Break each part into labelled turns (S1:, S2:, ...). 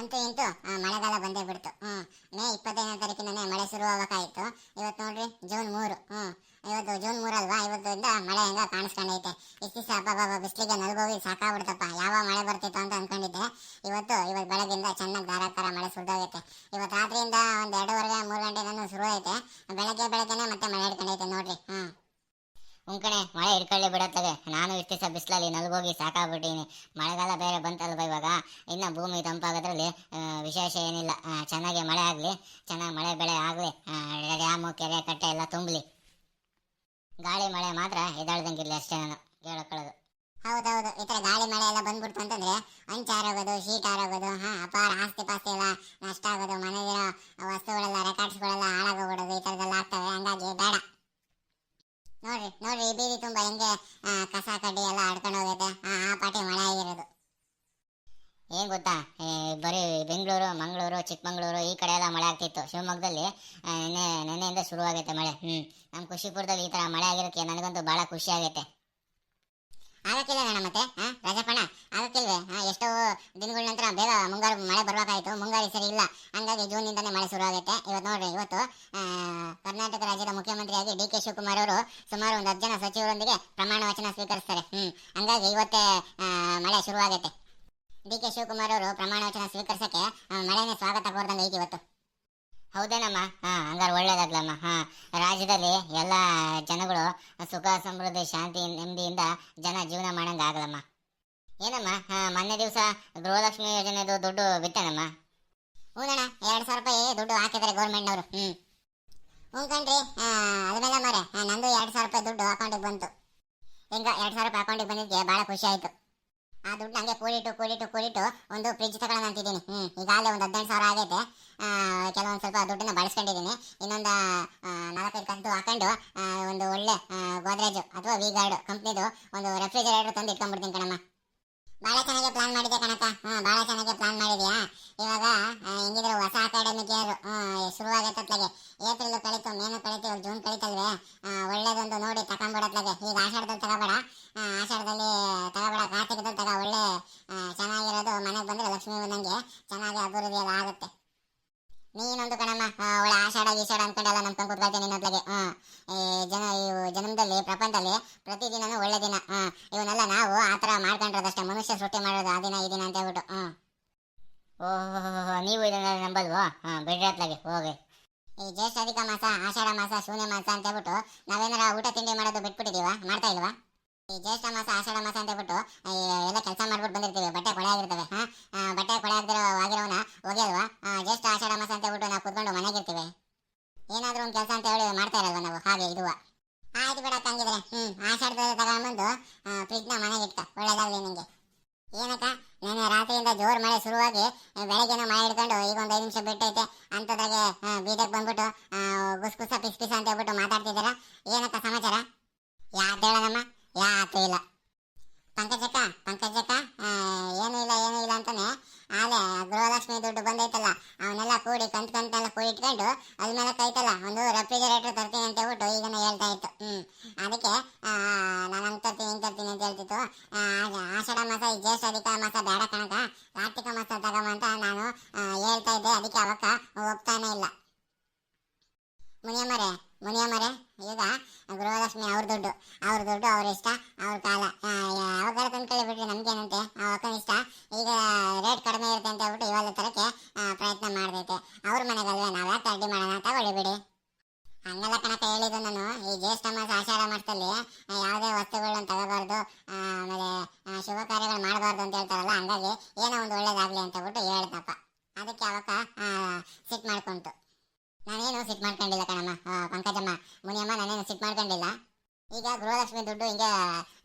S1: ಅಂತೂ ಇಂತೂ ಮಳೆಗಾಲ ಬಂದೇ ಬಿಡ್ತು. ಮೇ 25ನೇ ತಾರೀಕಿನೇ ಮಳೆ ಶುರು ಆಗಬೇಕಾಯಿತು. ಇವತ್ತು ನೋಡ್ರಿ ಜೂನ್ 3. ಇವತ್ತು ಜೂನ್ 3 ಅಲ್ವಾ? ಇವತ್ತಿಂದ ಮಳೆ ಹೆಂಗ ಕಾಣಿಸ್ಕೊಂಡೈತೆ. ಇಷ್ಟು ದಿವಸ ಹಬ್ಬ ಬಿಸಿಲಿಗೆ ನಲ್ಗೋಗಿ ಸಾಕಾಗ್ಬಿಡ್ತಪ್ಪ. ಯಾವ ಮಳೆ ಬರ್ತಿತ್ತು ಅಂತ ಅನ್ಕೊಂಡಿದ್ದೆ. ಇವತ್ತು ಬೆಳಗ್ಗಿಂದ ಚೆನ್ನಾಗಿ ಧಾರಾಕಾರ ಮಳೆ ಸುರಿದೋಗೈತೆ. ಇವತ್ತು ರಾತ್ರಿಯಿಂದ ಒಂದು 2:30 3 ಗಂಟೆ ನಾನು ಶುರು ಐತೆ. ಬೆಳಗ್ಗೆನೆ ಮತ್ತೆ ಮಳೆ ಹಿಡ್ಕೊಂಡೈತೆ ನೋಡ್ರಿ.
S2: ಕಣೆ ಮಳೆ ಹಿಡ್ಕೊಳ್ಳಿ ಬಿಡತ್ತದೆ. ನಾನು ಇಷ್ಟು ದಿವಸ ಬಿಸಿಲಲ್ಲಿ ನಲ್ಗೋಗಿ ಸಾಕಾಗ್ಬಿಟ್ಟಿನಿ. ಮಳೆಗಾಲ ಬೇರೆ ಬಂತಲ್ವ ಇವಾಗ. ಇನ್ನು ಭೂಮಿ ತಂಪಾಗೋದ್ರಲ್ಲಿ ವಿಶೇಷ ಏನಿಲ್ಲ. ಚೆನ್ನಾಗಿ ಮಳೆ ಆಗಲಿ, ಚೆನ್ನಾಗಿ ಮಳೆ ಬೆಳೆ ಆಗಲಿ, ಡ್ಯಾಮು ಕೆರೆ ಕಟ್ಟೆ ಎಲ್ಲ ತುಂಬಲಿ. ಗಾಳಿ ಮಳೆ ಮಾತ್ರ ಎದ್ದಾಳ್ದಂಗಿರಲಿ ಅಷ್ಟೇ ನಾನು ಹೇಳಕೊಳ್ಳೋದು.
S1: ಹೌದೌದು, ಈ ತರ ಗಾಳಿ ಮಳೆ ಎಲ್ಲ ಬಂದ್ಬಿಡ್ತು ಅಂತಂದ್ರೆ ಹಂಚಾರೋಗೋದು, ಶೀಟ್ ಆರೋಗೋದು, ಅಪಾರ ಆಸ್ತಿ ಪಾಸ್ತಿ ಎಲ್ಲ ನಷ್ಟ ಆಗೋದು, ಮನೆಗಿರೋ ವಸ್ತುಗಳೆಲ್ಲ ರೆಕಾರ್ಡ್ಸ್ಗಳೆಲ್ಲ ಹಾಳಾಗೋಗ್ಬಿಡೋದು, ಈ ಥರದ್ದೆಲ್ಲ ಆಗ್ತವೆ. ಹಂಗಾಗಿ ಬೇಡ. ನೋಡ್ರಿ ಈ ಬೀದಿ ತುಂಬ ಹೆಂಗೆ ಕಸ ಕಡ್ಡಿ ಎಲ್ಲ ಆಡ್ಕೊಂಡು ಹೋಗೈತೆ. ಆ ಪಾಟಿ ಮಳೆ ಆಗಿರೋದು.
S2: ಏನ್ ಗೊತ್ತಾ, ಬರೀ ಬೆಂಗಳೂರು, ಮಂಗಳೂರು, ಚಿಕ್ಕಮಂಗ್ಳೂರು ಈ ಕಡೆ ಎಲ್ಲ ಮಳೆ ಆಗ್ತಿತ್ತು. ಶಿವಮೊಗ್ಗದಲ್ಲಿ ನೆನ್ನೆಯಿಂದ ಶುರುವಾಗೈತೆ ಮಳೆ. ನಮ್ಮ ಖುಷಿಪುರದಲ್ಲಿ ಈ ತರ ಮಳೆ ಆಗಿರೋಕ್ಕೆ ನನಗಂತೂ ಬಹಳ ಖುಷಿ ಆಗೈತೆ.
S1: ಆಗಕ್ಕಿಲ್ಲ ಮತ್ತೆ ರಜಪಣ ಆಗಕ್ಕಿಲ್ವೇ? ಎಷ್ಟೋ ದಿನಗಳ ನಂತರ ಬೇಗ ಮುಂಗಾರು ಮಳೆ ಬರ್ಬೇಕಾಯ್ತು. ಮುಂಗಾರು ಸರಿ ಇಲ್ಲ, ಹಂಗಾಗಿ ಜೂನ್ನಿಂದನೇ ಮಳೆ ಶುರು ಆಗೈತೆ. ಇವತ್ತು ಕರ್ನಾಟಕ ರಾಜ್ಯದ ಮುಖ್ಯಮಂತ್ರಿಯಾಗಿ ಡಿ ಕೆ ಶಿವಕುಮಾರ್ ಅವರು ಸುಮಾರು ಒಂದು 10 ಜನ ಸಚಿವರೊಂದಿಗೆ ಪ್ರಮಾಣ ವಚನ ಸ್ವೀಕರಿಸ್ತಾರೆ. ಹಂಗಾಗಿ ಇವತ್ತೇ ಮಳೆ ಶುರುವಾಗೈತೆ. ಡಿ ಕೆ ಶಿವಕುಮಾರ್ ಅವರು ಪ್ರಮಾಣ ವಚನ ಸ್ವೀಕರಿಸಕ್ಕೆ ಮಳೆನೇ ಸ್ವಾಗತ ಕೋರ್ದಂಗೆ ಐತಿ ಇವತ್ತು.
S2: ಹೌದೇನಮ್ಮ? ಹಂಗಾರೆ ಒಳ್ಳೇದಾಗ್ಲಮ್ಮ. ರಾಜ್ಯದಲ್ಲಿ ಎಲ್ಲ ಜನಗಳು ಸುಖ ಸಮೃದ್ಧಿ ಶಾಂತಿ ನೆಮ್ಮದಿಯಿಂದ ಜನ ಜೀವನ ಮಾಡಂಗೆ ಆಗಲಮ್ಮ. ಏನಮ್ಮ, ಮೊನ್ನೆ ದಿವಸ ಗೃಹಲಕ್ಷ್ಮಿ ಯೋಜನೆದು ದುಡ್ಡು ಬಿಟ್ಟನಮ್ಮ?
S1: ಹೂನಣ್ಣ, 2,000 ರೂಪಾಯಿ ದುಡ್ಡು ಹಾಕಿದ್ದಾರೆ ಗೌರ್ಮೆಂಟ್ನವರು. ಕಣ್ರಿ, ಅದ್ಮೇಲೆ ಮಾರೆ ನಂದು 2,000 ರೂಪಾಯಿ ದುಡ್ಡು ಅಕೌಂಟಿಗೆ ಬಂತು. ಹಿಂಗ 2,000 ರೂಪಾಯಿ ಅಕೌಂಟಿಗೆ ಬಂದಿದ್ದಕ್ಕೆ ಭಾಳ ಖುಷಿ ಆಯ್ತು. ಆ ದುಡ್ಡು ಹಂಗೆ ಕೂಡಿಟ್ಟು ಒಂದು ಫ್ರಿಜ್ ತಗೊಳ್ಳೋಣ ಅಂತಿದ್ದೀನಿ. ಈಗಾಗಲೇ ಒಂದು 18,000 ಆಗೈತೆ. ಕೆಲವೊಂದು ಸ್ವಲ್ಪ ದುಡ್ಡನ್ನ ಬಳಸ್ಕೊಂಡಿದ್ದೀನಿ. ಇನ್ನೊಂದು 4-5 ಕಂತು ಹಾಕೊಂಡು ಒಂದು ಒಳ್ಳೆ ಗೋದ್ರೇಜ್ ಅಥವಾ ವಿ ಗಾರ್ಡ್ ಕಂಪ್ನಿದು ಒಂದು ರೆಫ್ರಿಜರೇಟರ್ ತಂದು ಇಟ್ಕೊಂಡ್ಬಿಡ್ತೀನಿ ಕಣಮ್ಮ. ಭಾಳ ಚೆನ್ನಾಗಿ ಪ್ಲಾನ್ ಮಾಡಿದೆ ಕಣಕ್ಕ. ಭಾಳ ಚೆನ್ನಾಗಿ ಪ್ಲಾನ್ ಮಾಡಿದ್ಯಾ. ಇವಾಗ ಹೆಂಗಿದ್ರು ಹೊಸ ಅಕಾಡೆಮಿಕ್ ಇಯರ್ ಶುರುವಾಗತ್ತತ್ಲಾಗೆ. ಏಪ್ರಿಲ್ ಕಳೀತು, ಮೇನು ಕಳೀತು, ಇವಾಗ ಜೂನ್ ಕಳೀತಲ್ವೇ. ಒಳ್ಳೇದೊಂದು ನೋಡಿ ತಗೊಂಡ್ಬಿಡತ್ಲಾಗೆ. ಈಗ ಆಷಾಢದಲ್ಲಿ ತಗೋಬೇಡ, ಕಾರ್ತಿಕದಲ್ಲಿ ತಗೋ. ಒಳ್ಳೆ ಚೆನ್ನಾಗಿರೋದು ಮನೆಗೆ ಬಂದರೆ ಲಕ್ಷ್ಮೀ ಬಂದಂಗೆ ಚೆನ್ನಾಗಿ ಅಭಿವೃದ್ಧಿ ಎಲ್ಲ ಆಗುತ್ತೆ. ನೀನೊಂದು ಕಣಮ್ಮ, ಒಳ್ಳೆ ಆಷಾಢ ಗೀಷಾಢ ಅನ್ಕೊಂಡೆಲ್ಲ ನಂಬ್ಕೊಂಡು ಕೂತ್ಕೊಳ್ತೀನಿ ಇನ್ನೊತ್ಲಾಗೆ. ಜನ್ಮದಲ್ಲಿ ಪ್ರಪಂಚದಲ್ಲಿ ಪ್ರತಿದಿನನೂ ಒಳ್ಳೆ ದಿನ. ಇವನ್ನೆಲ್ಲ ನಾವು ಆ ಥರ ಮಾಡ್ಕೊಂಡ್ರದಷ್ಟೇ. ಮನುಷ್ಯ ಸೃಷ್ಟಿ ಮಾಡೋದು ಆ ದಿನ ಈ ದಿನ ಅಂತ ಹೇಳ್ಬಿಟ್ಟು.
S2: ಓಹೋ, ನೀವು ಇದನ್ನ ನಂಬಲ್ವೋ? ಬಿಡ್ರಿ ಅತ್ಲಾಗೆ ಹೋಗಿ.
S1: ಈ ಜ್ಯೇಷ್ಠ ಅಧಿಕ ಮಾಸ, ಆಷಾಢ ಮಾಸ, ಶೂನ್ಯ ಮಾಸ ಅಂತ ಹೇಳ್ಬಿಟ್ಟು ನಾವೇನಾರ ಊಟ ತಿಂಡಿ ಮಾಡೋದು ಬಿಟ್ಬಿಟ್ಟಿದೀವ? ಮಾಡ್ತಾ ಇಲ್ವಾ? ಈ ಜ್ಯೇಷ್ಠ ಮಾಸ, ಆಷಾಢ ಮಾಸ ಅಂತ ಹೇಳ್ಬಿಟ್ಟು ಎಲ್ಲ ಕೆಲಸ ಮಾಡ್ಬಿಟ್ಟು ಬಂದಿರ್ತೀವಿ. ಬಟ್ಟೆ ಕೊಳೆ ಆಗಿರ್ತವೆ. ಬಟ್ಟೆ ಕೊಳೆ ಆಗಿರೋನ ಹೋಗ್ಯಲ್ವಾ? ಜ್ಯೇಷ್ಠ ಆಷಾಢ ಮಾಸ ಅಂತ ಹೇಳ್ಬಿಟ್ಟು ನಾವು ಕುತ್ಕೊಂಡು ಮನೆಗಿರ್ತೀವಿ. ಏನಾದ್ರೂ ಒಂದು ಕೆಲಸ ಅಂತ ಹೇಳಿ ಮಾಡ್ತಾ ಇರಲ್ವ ನಾವು? ಹಾಗೆ ಇದುವ ಆಯ್ತು ಬಿಡಕ್ಕೆ ಹಂಗಿದ್ರೆ. ಆಷಾಢದಲ್ಲಿ ತಗೊಂಡ್ಬಂದು ಫ್ರಿಜ್ನ ಮನೆಗೆ ಇಟ್ಟ. ಒಳ್ಳೇದಾಗಲಿ ನಿಂಗೆ. ಏನಕ್ಕ, ನೆನ್ನೆ ರಾತ್ರಿಯಿಂದ ಜೋರು ಮಳೆ ಶುರುವಾಗಿ ಬೆಳಗ್ಗೆನೂ ಮಳೆ ಹಿಡ್ಕೊಂಡು ಈಗ ಒಂದು 5 ನಿಮಿಷ ಬಿಟ್ಟೈತೆ ಅಂಥದ್ರಾಗೆ ಬೀದಕ್ಕೆ ಬಂದ್ಬಿಟ್ಟು ಗುಸ್ಗುಸ ಪಿಸ್ ಪಿಸ್ ಅಂತ ಹೇಳ್ಬಿಟ್ಟು ಮಾತಾಡ್ತಿದ್ದೀರಾ. ಏನಕ್ಕ ಸಮಾಚಾರ? ಯಾವ್ದು ಹೇಳೋಣಮ್ಮ? ಯಾತು ಇಲ್ಲ. ಪಂಕಜಕ್ಕ ಏನೂ ಇಲ್ಲ ಅಂತಾನೆ ಆಲೆ ಗೃಹಲಕ್ಷ್ಮಿ ದುಡ್ಡು ಬಂದೈತಲ್ಲ, ಅವನ್ನೆಲ್ಲ ಕಂತೆಲ್ಲ ಕೂಡಿ ಇಟ್ಕೊಂಡು ಅದ್ಮೇಲೆ ಕೈತಲ್ಲ ಒಂದು ರೆಫ್ರಿಜರೇಟರ್ ತರ್ತೀನಿ ಅಂತ ಹೇಳ್ಬಿಟ್ಟು ಈಗನೇ ಹೇಳ್ತಾ ಇತ್ತು. ಅದಕ್ಕೆ ನಾನು ಹಂಗೆ ತರ್ತೀನಿ ಹಿಂಗೆ ತರ್ತೀನಿ ಅಂತ ಹೇಳ್ತಿತ್ತು. ಆಷಾಢ ಮಾಸ, ಈ ಜ್ಯೇಷ್ಠ ಅಧಿಕ ಮಾಸ ಬೇಡ ಕಣಕ, ಕಾರ್ತಿಕ ಮಾಸ ತಗಮ ಅಂತ ನಾನು ಹೇಳ್ತಾ ಇದ್ದೆ. ಅದಕ್ಕೆ ಅವಕ್ಕ ಹೋಗ್ತಾನೆ ಇಲ್ಲ. ಮುನಿಯಮ್ಮರೇ, ಈಗ ಗೃಹಲಕ್ಷ್ಮಿ ಅವ್ರ ದುಡ್ಡು ಅವ್ರ ಇಷ್ಟ, ಅವ್ರ ಕಾಲ. ಯಾವಾಗ ತಂದ್ಕೊಳ್ಳಿ ಬಿಡ್ರಿ, ನಮ್ಗೇನಂತೆ. ಅಕ್ಕನ ಇಷ್ಟ. ಈಗ ರೇಟ್ ಕಡಿಮೆ ಇರುತ್ತೆ ಅಂತ ಹೇಳ್ಬಿಟ್ಟು ಇವಾಗ ತರಕ್ಕೆ ಪ್ರಯತ್ನ ಮಾಡ್ದೈತೆ. ಅವ್ರ ಮನೆಗಲ್ವೇ, ನಾವ್ಯಾಕೆ ಅಡ್ಡಿ ಮಾಡೋಣ? ತಗೊಳ್ಳಿ ಬಿಡಿ. ಹಂಗೆಲ್ಲ ಕಣಕ ಹೇಳಿದ್ದು ನಾನು. ಈ ಜ್ಯೇಷ್ಠ ಮಾಸ, ಆಷಾಢ ಮಾಸದಲ್ಲಿ ಯಾವುದೇ ವಸ್ತುಗಳನ್ನ ತಗೋಬಾರ್ದು, ಆಮೇಲೆ ಶುಭ ಕಾರ್ಯಗಳು ಮಾಡಬಾರ್ದು ಅಂತ ಹೇಳ್ತಾರಲ್ಲ. ಹಂಗಾಗಿ ಏನೋ ಒಂದು ಒಳ್ಳೇದಾಗ್ಲಿ ಅಂತ ಹೇಳ್ಬಿಟ್ಟು ಹೇಳ್ದಪ್ಪ. ಅದಕ್ಕೆ ಅವಕ್ಕ ಸಿಟ್ ಮಾಡ್ಕೊಂತು. ನಾನೇನು ಸಿಟ್ ಮಾಡ್ಕೊಂಡಿಲ್ಲ ಕಣಮ್ಮ. ಪಂಕಜಮ್ಮ, ಮುನಿಯಮ್ಮ, ನಾನೇನು ಸಿಟ್ ಮಾಡ್ಕೊಂಡಿಲ್ಲ. ಈಗ ಗೃಹಲಕ್ಷ್ಮಿ ದುಡ್ಡು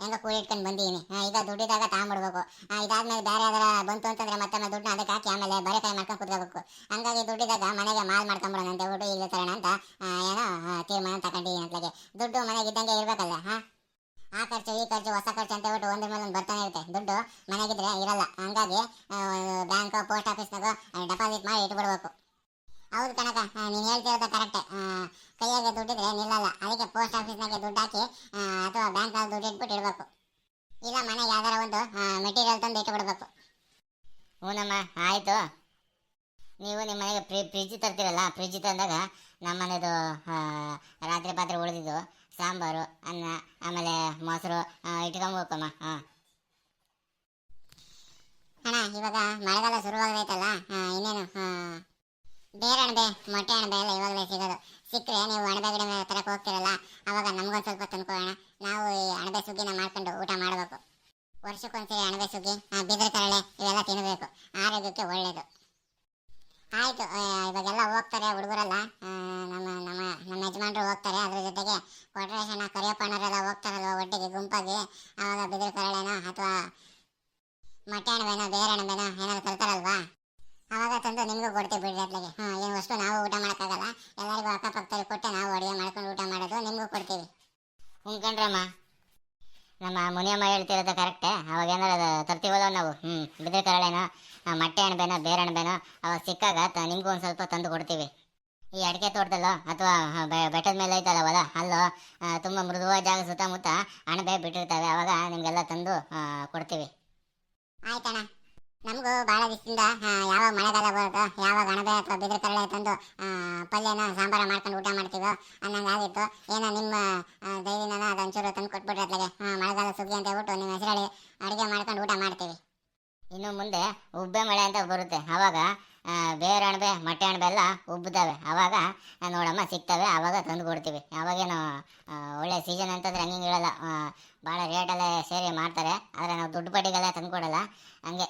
S1: ಹೆಂಗ ಕೂಡಿಟ್ಕೊಂಡು ಬಂದೀನಿ. ಈಗ ದುಡ್ಡಿದಾಗ ತಗೊಂಡ್ಬಿಡ್ಬೇಕು. ಇದಾದ್ಮೇಲೆ ಬೇರೆ ಯಾವ್ದಾರ ಬಂತು ಅಂತಂದ್ರೆ ಮತ್ತೆ ದುಡ್ಡನ್ನ ಅದಕ್ಕೆ ಹಾಕಿ ಆಮೇಲೆ ಬರೀ ಕೈ ಮಾಡ್ಕೊಂಡು ಕುತ್ಕೋಬೇಕು. ಹಂಗಾಗಿ ದುಡ್ಡಿದಾಗ ಮನೆಗೆ ಮಾಲ್ ಮಾಡ್ಕೊಂಬಿಡೋಣ ಅಂತ ಹೇಳ್ಬಿಟ್ಟು ಈಗ ತರೋಣ ಅಂತ ಏನೋ ತೀರ್ಮಾನ ತಗೊಂಡಿದ್ದೀನಿ. ಅಂತಲಾಗೆ ದುಡ್ಡು ಮನೆಗೆ ಇದ್ದಂಗೆ ಇರ್ಬೇಕಲ್ಲ. ಆ ಖರ್ಚು ಈ ಖರ್ಚು ಹೊಸ ಖರ್ಚು ಅಂತ ಹೇಳ್ಬಿಟ್ಟು ಒಂದ್ರ ಮೇಲೆ ಒಂದು ಬರ್ತಾನೆ ಇರುತ್ತೆ. ದುಡ್ಡು ಮನೆಗಿದ್ರೆ ಇರಲ್ಲ. ಹಂಗಾಗಿ ಬ್ಯಾಂಕ್, ಪೋಸ್ಟ್ ಆಫೀಸ್ನಾಗ ಡೆಪಾಸಿಟ್ ಮಾಡಿ ಇಟ್ಬಿಡ್ಬೇಕು. ಹೌದು ಕಣಕ, ನೀನು ಹೇಳ್ತಿರೋದು ಕರೆಕ್ಟ್. ಕೈಯಾಗೆ ದುಡ್ಡಿದ್ರೆ ನಿಲ್ಲಲ್ಲ. ಅದಕ್ಕೆ ಪೋಸ್ಟ್ ಆಫೀಸ್ನಾಗೆ ದುಡ್ಡು ಹಾಕಿ ಅಥವಾ ಬ್ಯಾಂಕ್ನಲ್ಲಿ ದುಡ್ಡು ಇಟ್ಬಿಟ್ಟು ಇಡಬೇಕು. ಇಲ್ಲ ಮನೆಗೆ ಯಾವ್ದಾರ ಒಂದು ಮೆಟೀರಿಯಲ್ ತಂದು ಇಟ್ಬಿಡ್ಬೇಕು.
S2: ಹೂನಮ್ಮ, ಆಯಿತು. ನೀವು ನಿಮ್ಮ ಮನೆಗೆ ಫ್ರಿಜ್ ತರ್ತೀರಲ್ಲ, ಫ್ರಿಜ್ ತಂದಾಗ ನಮ್ಮ ಮನೆದು ರಾತ್ರಿ ಪಾತ್ರೆ ಉಳಿದಿದ್ದು ಸಾಂಬಾರು ಅನ್ನ ಆಮೇಲೆ ಮೊಸರು ಇಟ್ಕೊಂಬೋಕಮ್ಮ. ಹಾಂ
S1: ಅಣ್ಣ ಇವಾಗ ಮಳೆಗಾಲ ಶುರುವಾಗೈತಲ್ಲ, ಇನ್ನೇನು ಬೇರೆ ಅಣಬೆ ಮೊಟ್ಟೆ ಅಣಬೆ ಎಲ್ಲ ಇವಾಗಲೇ ಸಿಗೋದು. ಸಿಕ್ಕರೆ ನೀವು ಅಣಬೆ ಗಿಡ ತರಕ್ಕೆ ಹೋಗ್ತಿರಲ್ಲ, ಅವಾಗ ನಮ್ಗೊಂದು ಸ್ವಲ್ಪ ತಂದ್ಕೊಳ್ಳೋಣ. ನಾವು ಈ ಅಣಬೆ ಸುಗ್ಗಿನ ಮಾಡ್ಕೊಂಡು ಊಟ ಮಾಡಬೇಕು. ವರ್ಷಕ್ಕೊಂದ್ಸರಿ ಅಣಬೆ ಸುಗ್ಗಿ, ಬಿದಿರು ತರಳೆ ಇವೆಲ್ಲ ತಿನ್ನಬೇಕು, ಆರೋಗ್ಯಕ್ಕೆ ಒಳ್ಳೇದು. ಆಯ್ತು, ಇವಾಗೆಲ್ಲ ಹೋಗ್ತಾರೆ ಹುಡುಗರೆಲ್ಲ, ನಮ್ಮ ನಮ್ಮ ನಮ್ಮ ಯಜಮಾನ್ರು ಹೋಗ್ತಾರೆ. ಅದ್ರ ಜೊತೆಗೆ ಕೊಟ್ರೇಶನ ಕರಿಯಪ್ಪಣ್ಣರೆಲ್ಲ ಹೋಗ್ತಾರಲ್ವ ಒಟ್ಟಿಗೆ ಗುಂಪಾಗಿ. ಆವಾಗ ಬಿದಿರು ತರಳೆನೋ ಅಥವಾ ಮೊಟ್ಟೆ ಅಣಬೆನೋ ಬೇರೆ ಅಣಬೆನೋ ಏನಾದ್ರು ತರ್ತಾರಲ್ವಾ, ಅವಾಗ ತಂದು ನಿಮಗೂ ಕೊಡ್ತೀವಿ ಬಿಡ್ರಿ ಅತ್ಲಾಗೆ. ಏನು ವಸ್ತು ನಾವು ಊಟ ಮಾಡೋಕ್ಕಾಗಲ್ಲ, ಎಲ್ಲರಿಗೂ ಅಕ್ಕಪಕ್ಕದಲ್ಲಿ ಕೊಟ್ಟು ನಾವು ಅಡುಗೆ ಮಾಡ್ಕೊಂಡು ಊಟ ಮಾಡೋದು, ನಿಮಗೂ ಕೊಡ್ತೀವಿ.
S2: ಉಣ್ಕಂಡ್ರಮ್ಮ. ನಮ್ಮ ಮುನಿಯಮ್ಮ ಹೇಳ್ತಿರೋದು ಕರೆಕ್ಟೇ. ಅವಾಗ ಏನಾರ ತರ್ತೀವಲ್ಲ ನಾವು, ಬಿದಿರು ತರಳೆನೋ ಮೊಟ್ಟೆ ಅಣಬೆನೋ ಬೇರೆ ಅಣಬೆನೋ ಅವಾಗ ಸಿಕ್ಕಾಗ ನಿಮಗೂ ಒಂದು ಸ್ವಲ್ಪ ತಂದು ಕೊಡ್ತೀವಿ. ಈ ಅಡಿಕೆ ತೋಟದಲ್ಲೋ ಅಥವಾ ಬೆಟ್ಟದ ಮೇಲೆ ಐತಲ್ಲ ಹೊಲ, ಅಲ್ಲೋ ತುಂಬ ಮೃದುವಾದ ಜಾಗ ಸುತ್ತಮುತ್ತ ಅಣಬೆ ಬಿಟ್ಟಿರ್ತವೆ, ಅವಾಗ ನಿಮಗೆಲ್ಲ ತಂದು ಕೊಡ್ತೀವಿ.
S1: ಆಯ್ತಣ್ಣ, ನಮಗೂ ಭಾಳ ದಿವಸದಿಂದ ಯಾವಾಗ ಮಳೆಗಾಲ ಬರುತ್ತೋ ಯಾವಾಗ ಅಣಬೆ ಅಥವಾ ಬಿದಿರು ತರಳೆ ತಂದು ಪಲ್ಯನ ಸಾಂಬಾರ ಮಾಡ್ಕೊಂಡು ಊಟ ಮಾಡ್ತೀವೋ ಅನ್ನಂಗೆ ಆಗಿತ್ತು. ಏನೋ ನಿಮ್ಮ ದೈವಿನ ಅದೊಂಚೂರು ತಂದು ಕೊಟ್ಬಿಟ್ರೆ ಅತ್ಲಾಗೆ ಮಳೆಗಾಲ ಸುಗ್ಗಿ ಅಂತ ಹೇಳ್ಬಿಟ್ಟು ನಿಮ್ಮ ಹೆಸರಲ್ಲಿ ಅಡುಗೆ ಮಾಡ್ಕೊಂಡು ಊಟ ಮಾಡ್ತೀವಿ.
S2: ಇನ್ನು ಮುಂದೆ ಉಬ್ಬೆ ಮಳೆ ಅಂತ ಬರುತ್ತೆ, ಆವಾಗ ಬೇರೆ ಅಣಬೆ ಮೊಟ್ಟೆ ಅಣಬೆ ಎಲ್ಲ ಉಬ್ಬುತ್ತವೆ, ಆವಾಗ ನೋಡಮ್ಮ ಸಿಗ್ತವೆ, ಆವಾಗ ತಂದು ಕೊಡ್ತೀವಿ. ಅವಾಗೇನು ಒಳ್ಳೆ ಸೀಸನ್ ಅಂತಂದ್ರೆ ಹಂಗೆ ಹೇಳಲ್ಲ, ಭಾಳ ರೇಟೆಲ್ಲ ಸೇರಿ ಮಾಡ್ತಾರೆ, ಆದರೆ ನಾವು ದುಡ್ಡು ಪಟ್ಟಿಗೆಲ್ಲ ತಂದು ಕೊಡಲ್ಲ. ಹಂಗೆ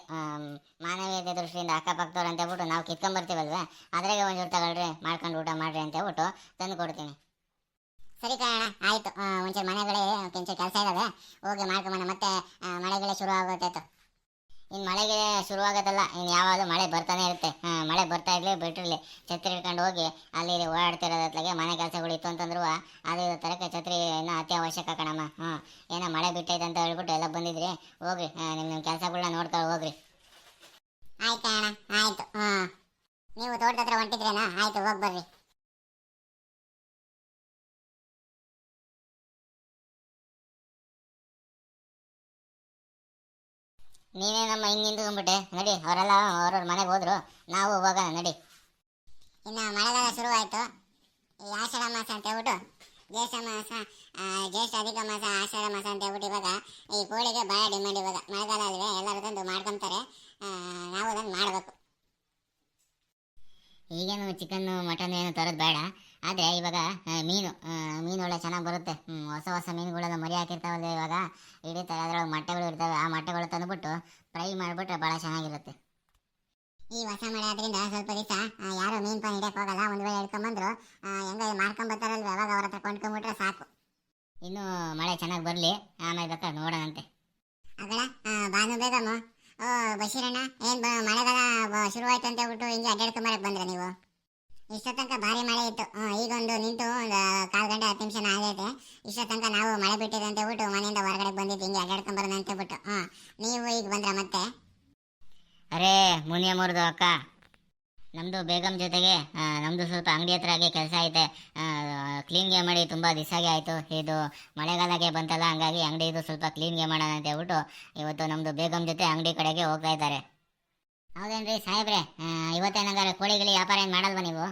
S2: ಮಾನವೀಯತೆ ದೃಷ್ಟಿಯಿಂದ ಅಕ್ಕಪಕ್ಕದವ್ರು ಅಂತ ಹೇಳ್ಬಿಟ್ಟು ನಾವು ಕಿತ್ಕೊಂಬರ್ತೀವಲ್ವೇ, ಅದ್ರಾಗೆ ಒಂಚೂರು ತಗೊಳ್ರಿ ಮಾಡ್ಕೊಂಡು ಊಟ ಮಾಡಿರಿ ಅಂತ ಹೇಳ್ಬಿಟ್ಟು ತಂದು ಕೊಡ್ತೀನಿ.
S1: ಸರಿ ಕಾರಣ, ಆಯಿತು. ಒಂಚೂರು ಮನೆಗಳೇ ಕೊಂಚ ಕೆಲಸ ಇದ್ದಾವೆ, ಹೋಗಿ ಮಾಡ್ಕೊಂಬನ. ಮತ್ತೆ ಮಳೆಗಳೇ ಶುರು ಆಗೋತೈತು.
S2: ಇನ್ನು ಮಳೆಗೆ ಶುರುವಾಗತ್ತಲ್ಲ, ಇನ್ನು ಯಾವಾಗಲೂ ಮಳೆ ಬರ್ತಾನೆ ಇರುತ್ತೆ. ಮಳೆ ಬರ್ತಾ ಇರಲಿ ಬಿಟ್ಟಿರಲಿ, ಛತ್ರಿ ಹಿಡ್ಕೊಂಡು ಹೋಗಿ ಅಲ್ಲಿ ಓಡಾಡ್ತಿರೋದ್ಲಾಗೆ ಮನೆ ಕೆಲಸಗಳು ಇತ್ತು ಅಂತಂದ್ರು ಅದು ತರಕ್ಕೆ ಛತ್ರಿ ಇನ್ನೂ ಅತ್ಯವಶ್ಯಕ ಕಣಮ್ಮ. ಏನೋ ಮಳೆ ಬಿಟ್ಟೈತೆ ಅಂತ ಹೇಳ್ಬಿಟ್ಟು ಎಲ್ಲ ಬಂದಿದ್ರಿ, ಹೋಗ್ರಿ ನಿಮ್ಮ ಕೆಲಸಗಳನ್ನ ನೋಡ್ಕೊಂಡು ಹೋಗ್ರಿ.
S1: ಆಯ್ತಾ ಅಣ್ಣ, ಆಯಿತು. ನೀವು ತೋಟದ ಹತ್ರ ಹೊಂಟಿದ್ರೇನಾ? ಆಯಿತು, ಹೋಗಿ ಬರ್ರಿ.
S2: ನೀನೇ ನಮ್ಮ ಹಿಂಗೆ ನಿಂತ್ಕೊಂಡ್ಬಿಟ್ಟೆ, ನಡಿ. ಅವರೆಲ್ಲ ಅವ್ರವ್ರ ಮನೆಗೆ ಹೋದ್ರು, ನಾವು ಹೋಗೋಣ ನಡಿ.
S1: ಇನ್ನು ಮಳೆಗಾಲ ಶುರುವಾಯಿತು. ಈ ಆಷಾಢ ಮಾಸ ಅಂತ ಹೇಳ್ಬಿಟ್ಟು ಜ್ಯೇಷ್ಠ ಮಾಸ, ಜ್ಯೇಷ್ಠ ಅಧಿಕ ಮಾಸ, ಆಷಾಢ ಮಾಸ ಅಂತ ಹೇಳ್ಬಿಟ್ಟು ಇವಾಗ ಈ ಕೋಳಿಗೆ ಭಾಳ ಡಿಮ್ಯಾಂಡ್. ಇವಾಗ ಮಳೆಗಾಲ ಅಲ್ವೇ, ಎಲ್ಲರೂ ತಂದು ಮಾಡ್ಕೊತಾರೆ, ನಾವು ಅದನ್ನು ಮಾಡಬೇಕು.
S2: ಈಗೇನು ಚಿಕನ್ನು ಮಟನ್ ಏನು ತರೋದು ಬೇಡ, ಆದರೆ ಇವಾಗ ಮೀನು ಒಳ್ಳೆ ಚೆನ್ನಾಗಿ ಬರುತ್ತೆ. ಹೊಸ ಹೊಸ ಮೀನುಗಳೆಲ್ಲ ಮರಿ ಹಾಕಿರ್ತಾವಲ್ಲ ಇವಾಗ, ಹಿಡಿತಾರೆ, ಅದ್ರೊಳಗೆ ಮೊಟ್ಟೆಗಳು ಇರ್ತವೆ, ಆ ಮೊಟ್ಟೆಗಳು ತಂದುಬಿಟ್ಟು ಫ್ರೈ ಮಾಡಿಬಿಟ್ರೆ ಭಾಳ ಚೆನ್ನಾಗಿರುತ್ತೆ.
S1: ಈ ಹೊಸ ಮಳೆ ಆದ್ರಿಂದ ಸ್ವಲ್ಪ ದಿವಸ ಯಾರು ಮೀನು ಪಾನ್ ಹಿಡಿಯಕ್ಕೆ ಹೋಗಲ್ಲ. ಒಂದು ವೇಳೆ ಹಿಡ್ಕೊಂಬಂದ್ರು ಹೆಂಗ ಮಾರ್ಕೊಂಬರ್ತಾರಲ್ವ, ಅವಾಗ ಅವ್ರ ಹತ್ರ ಕೊಂಡ್ಕೊಂಡ್ಬಿಟ್ರೆ ಸಾಕು.
S2: ಇನ್ನು ಮಳೆ ಚೆನ್ನಾಗಿ ಬರಲಿ, ಆಮೇಲೆ ಬೇಕಾದ್ರೆ ನೋಡೋಣಂತೆ.
S1: ಅಗಳ ಬಾನು ಬೇಗಮ್ಮ. ಬಶೀರಣ್ಣ, ಏನು ಮಳೆಗಾಲ ಶುರುವಾಯ್ತು ಅಂತ ಹೇಳ್ಬಿಟ್ಟು ಹಿಂಗೆ ಅಡ್ಡಾಡ್ಕೊಂಬರಕ್ಕೆ ಬಂದ್ರೆ ನೀವು? ಇಷ್ಟ ತನಕ ಭಾರಿ ಮಳೆ ಇತ್ತು, ಈಗೊಂದು ನಿಂತು ಒಂದು 1/4 ಗಂಟೆ 10 ನಿಮಿಷ ಆಗೈತೆ. ಇಷ್ಟ ತನಕ ನಾವು ಮಳೆ ಬಿಟ್ಟಿದೆ ಅಂತ ಹೇಳ್ಬಿಟ್ಟು ಮನೆಯಿಂದ ಹೊರಗಡೆ ಬಂದಿದ್ದು ಹಿಂಗೆ ಅಡ್ಡಾಡ್ಕೊಂಬರೋಣ ಅಂತ ಹೇಳ್ಬಿಟ್ಟು. ನೀವು ಈಗ ಬಂದ್ರ ಮತ್ತೆ?
S2: ಅರೇ ಮುನಿಯಮ್ಮವ್ರದ್ದು ಅಕ್ಕ, ನಮ್ಮದು ಬೇಗಮ್ ಜೊತೆಗೆ ನಮ್ಮದು ಸ್ವಲ್ಪ ಅಂಗಡಿ ಹತ್ರ ಆಗಿ ಕೆಲಸ ಐತೆ, ಕ್ಲೀನ್ಗೆ ಮಾಡಿ ತುಂಬ ದಿವಸಾಗೆ ಆಯಿತು. ಇದು ಮಳೆಗಾಲಕ್ಕೆ ಬಂತಲ್ಲ, ಹಂಗಾಗಿ ಅಂಗಡಿದು ಸ್ವಲ್ಪ ಕ್ಲೀನ್ಗೆ ಮಾಡೋಣ ಅಂತ ಹೇಳ್ಬಿಟ್ಟು ಇವತ್ತು ನಮ್ಮದು ಬೇಗಮ್ ಜೊತೆ ಅಂಗಡಿ ಕಡೆಗೆ ಹೋಗ್ತಾ ಇದ್ದಾರೆ. ಹೌದೇನ್ರಿ ಸಾಹೇಬ್ರೆ, ಇವತ್ತೇನಂಗಾರೆ ಕೋಳಿಗಳಿಗೆ ವ್ಯಾಪಾರ ಏನು ಮಾಡಲ್ವ ನೀವು?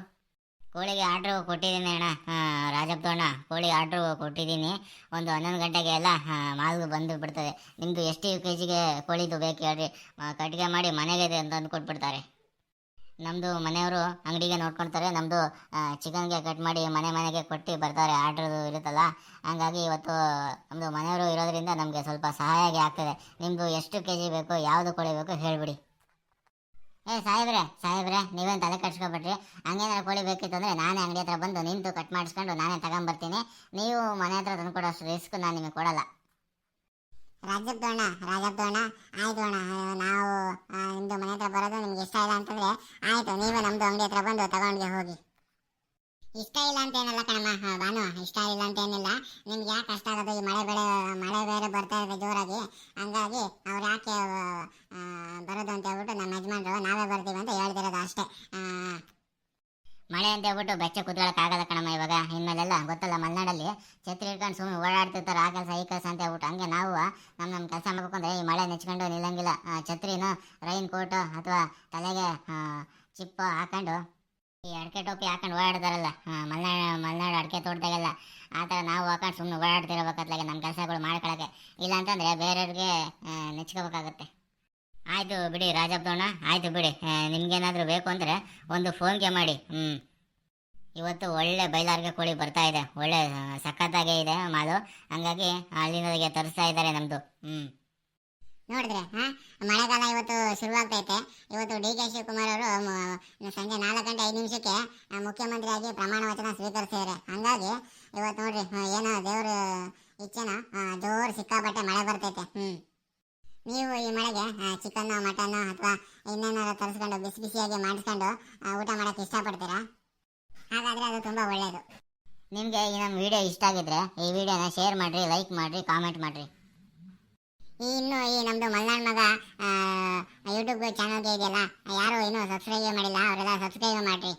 S2: ಕೋಳಿಗೆ ಆರ್ಡ್ರು ಕೊಟ್ಟಿದ್ದೀನಿ ಅಣ್ಣ, ರಾಜಪ್ಪ ಅಣ್ಣ, ಕೋಳಿ ಆರ್ಡ್ರು ಕೊಟ್ಟಿದ್ದೀನಿ. ಒಂದು 11 ಗಂಟೆಗೆ ಎಲ್ಲ ಮಾಲ್ಗೆ ಬಂದು ಬಿಡ್ತದೆ. ನಿಮ್ಮದು ಎಷ್ಟು KGಗೆ ಕೋಳಿದು ಬೇಕು ಹೇಳ್ರಿ, ಕಟ್ಟಿಗೆ ಮಾಡಿ ಮನೆಗೆ ತಂದು ಕೊಟ್ಬಿಡ್ತಾರೆ. ನಮ್ಮದು ಮನೆಯವರು ಅಂಗಡಿಗೆ ನೋಡ್ಕೊಳ್ತಾರೆ, ನಮ್ಮದು ಚಿಕನ್ಗೆ ಕಟ್ ಮಾಡಿ ಮನೆಗೆ ಕೊಟ್ಟು ಬರ್ತಾರೆ, ಆರ್ಡ್ರದು ಇರುತ್ತಲ್ಲ. ಹಂಗಾಗಿ ಇವತ್ತು ನಮ್ಮದು ಮನೆಯವರು ಇರೋದ್ರಿಂದ ನಮಗೆ ಸ್ವಲ್ಪ ಸಹಾಯ ಆಗ್ತದೆ. ನಿಮ್ಮದು ಎಷ್ಟು KG ಬೇಕು, ಯಾವುದು ಕೋಳಿ ಬೇಕು ಹೇಳಿಬಿಡಿ. ಸಾಹೇಬ್ರೆ ನೀವೇನು ತಲೆ ಕಟ್ಸ್ಕೊಬಿಟ್ರಿ, ಹಂಗೇನಾರು ಕೋಳಿ ಬೇಕಿತ್ತು ಅಂದರೆ ನಾನೇ ಅಂಗಡಿ ಹತ್ರ ಬಂದು ನಿಂತು ಕಟ್ ಮಾಡಿಸ್ಕೊಂಡು ನಾನೇ ತಗೊಂಬರ್ತೀನಿ. ನೀವು ಮನೆ ಹತ್ರ ತಂದು ಕೊಡೋಷ್ಟು ರಿಸ್ಕ್ ನಾನು ನಿಮಗೆ ಕೊಡಲ್ಲ.
S1: ರಾಜಪ್ಪ ಅಣ್ಣ, ಆಯ್ತು ಅಣ್ಣ, ನಾವು ನಿಮ್ಮದು ಮನೆ ಹತ್ರ ಬರೋದು ನಿಮ್ಗೆ ಇಷ್ಟ ಇಲ್ಲ ಅಂತಂದರೆ ಆಯಿತು, ನೀವೇ ನಮ್ಮದು ಅಂಗಡಿ ಹತ್ರ ಬಂದು ತಗೊಂಡ್ಗೆ ಹೋಗಿ. ಇಷ್ಟ ಇಲ್ಲ ಅಂತ ಏನಲ್ಲ ಕಣಮ್ಮ ಬಾನು, ಇಷ್ಟ ಇಲ್ಲ ಅಂತ ಏನಿಲ್ಲ. ನಿಮ್ಗೆ ಯಾಕೆ ಕಷ್ಟ ಆಗೋದು, ಈ ಮಳೆ ಬೇರೆ ಬರ್ತಾ ಇದೆ ಜೋರಾಗಿ, ಹಂಗಾಗಿ ಅವ್ರು ಯಾಕೆ ಬರೋದು ಅಂತ ಹೇಳ್ಬಿಟ್ಟು ನಮ್ಮ ಯಜಮಾನ್ರು ನಾವೇ ಬರ್ತೀವಿ ಅಂತ ಹೇಳ್ತಿರೋದು ಅಷ್ಟೇ.
S2: ಮಳೆ ಅಂತ ಹೇಳ್ಬಿಟ್ಟು ಬೆಚ್ಚ ಕೂತ್ಕೊಳ್ಳೋಕ್ಕಾಗಲ್ಲ ಕಣಮ್ಮ ಇವಾಗ. ಇನ್ಮೇಲೆಲ್ಲ ಗೊತ್ತಲ್ಲ, ಮಲೆನಾಡಲ್ಲಿ ಛತ್ರಿ ಹಿಡ್ಕೊಂಡು ಸುಮ್ಮನೆ ಓಡಾಡ್ತಿರ್ತಾರೆ, ಆ ಕೆಲಸ ಈ ಕೆಲಸ ಅಂತ ಹೇಳ್ಬಿಟ್ಟು. ಹಂಗೆ ನಾವು ನಮ್ಮ ಕೆಲಸ ಮಾಡ್ಬೇಕಂದ್ರೆ ಈ ಮಳೆ ನೆಚ್ಕೊಂಡು ನಿಲ್ಲಂಗಿಲ್ಲ. ಛತ್ರಿನೋ ರೈನ್ ಕೋಟು ಅಥವಾ ತಲೆಗೆ ಚಿಪ್ಪು ಹಾಕೊಂಡು ಈ ಅಡಿಕೆ ಟೋಪಿ ಹಾಕೊಂಡು ಓಡಾಡ್ತಾರಲ್ಲ ಮಲೆನಾಡು ಅಡಿಕೆ ತೋಟದಾಗೆಲ್ಲ ಆ ಥರ ನಾವು ಹಾಕೊಂಡು ಸುಮ್ಮನೆ ಓಡಾಡ್ತಿರ್ಬೇಕತ್ಲಾಗೆ ನಮ್ಮ ಕೆಲಸಗಳು ಮಾಡ್ಕೊಳಕ್ಕೆ. ಇಲ್ಲ ಅಂತಂದರೆ ಬೇರೆಯವ್ರಿಗೆ ನೆಚ್ಕೋಬೇಕಾಗತ್ತೆ. ಆಯಿತು ಬಿಡಿ ರಾಜಪ್ಪಣ್ಣ, ಆಯಿತು ಬಿಡಿ. ನಿಮ್ಗೇನಾದರೂ ಬೇಕು ಅಂದರೆ ಒಂದು ಫೋನ್ಗೆ ಮಾಡಿ. ಇವತ್ತು ಒಳ್ಳೆ ಬೈಲಾರ್ಗೆ ಕೋಳಿ ಬರ್ತಾ ಇದೆ, ಒಳ್ಳೆ ಸಖತ್ತಾಗೇ ಇದೆ ಮಾಲು. ಹಂಗಾಗಿ ಅಲ್ಲಿಂದಗೆ ತರಿಸ್ತಾ ಇದ್ದಾರೆ ನಮ್ಮದು.
S1: ನೋಡಿದ್ರೆ ಮಳೆಗಾಲ ಇವತ್ತು ಶುರುವಾಗ್ತೈತೆ. ಇವತ್ತು ಡಿ ಕೆ ಶಿವಕುಮಾರ್ ಅವರು ಸಂಜೆ 4:05 ಮುಖ್ಯಮಂತ್ರಿಯಾಗಿ ಪ್ರಮಾಣ ವಚನ ಸ್ವೀಕರಿಸಿದ್ದಾರೆ. ಹಂಗಾಗಿ ಇವತ್ತು ನೋಡ್ರಿ ಏನೋ ದೇವ್ರ ಇಚ್ಛೆನೋ ಜೋರು ಸಿಕ್ಕಾಪಟ್ಟೆ ಮಳೆ ಬರ್ತೈತೆ. ನೀವು ಈ ಮಳೆಗೆ ಚಿಕನ್ನು ಮಟನ್ನು ಅಥವಾ ಇನ್ನೇನಾದ್ರು ತರಿಸ್ಕೊಂಡು ಬಿಸಿ ಬಿಸಿಯಾಗಿ ಮಾಡಿಸ್ಕೊಂಡು ಊಟ ಮಾಡೋಕ್ಕೆ ಇಷ್ಟಪಡ್ತೀರಾ? ಹಾಗಾದರೆ ಅದು ತುಂಬ ಒಳ್ಳೆಯದು.
S2: ನಿಮಗೆ ಈ ನಮ್ಮ ವಿಡಿಯೋ ಇಷ್ಟ ಆಗಿದ್ರೆ ಈ ವಿಡಿಯೋನ ಶೇರ್ ಮಾಡಿರಿ, ಲೈಕ್ ಮಾಡಿರಿ, ಕಾಮೆಂಟ್ ಮಾಡಿರಿ.
S1: ಇನ್ನು ಈ ನಮ್ಮದು ಮಲ್ನಾಡ್ ಮಗ ಯೂಟ್ಯೂಬ್ ಚಾನಲ್ಗೆ ಇದೆಯಲ್ಲ, ಯಾರು ಇನ್ನೂ ಸಬ್ಸ್ಕ್ರೈಬ್ ಮಾಡಿಲ್ಲ ಅವರೆಲ್ಲ ಸಬ್ಸ್ಕ್ರೈಬ್ ಮಾಡಿರಿ.